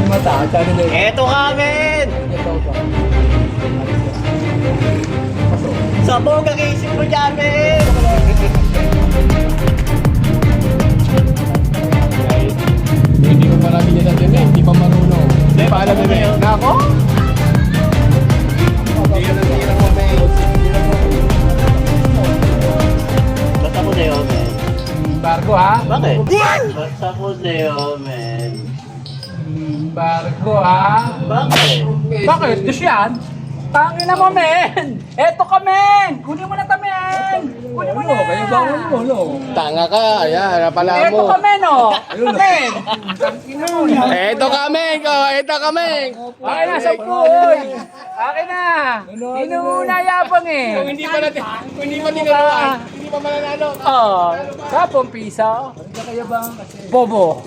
Mata, Eto kamen! Sabog ang isip mo jamin! Hindi mo marami niya natin eh, hindi pa marunong. Hindi, paalam na rin. Nako? Hindi ka nang mo, men. Basta ko na yun, men. Barko ha? Bakit? Basta ko na yun, men. Barko ha? Bakit? Bakit? Dish yan? Tangin na mo, men! Eto ka, men! Kunin mo na ta, men! Kunin mo na! Kayo bawal mo, no? Tanga ka, ayan, napala Eto mo. ka, men, oh! Men! Tangin na mo, no? Eto kami, eto kami. Akin na, 10, oy! Akin na! Inuuna yabang eh! Kung hindi pa natin, kung hindi pa tinaruan, hindi pa mananalo. Oh, 10 piso. Bobo.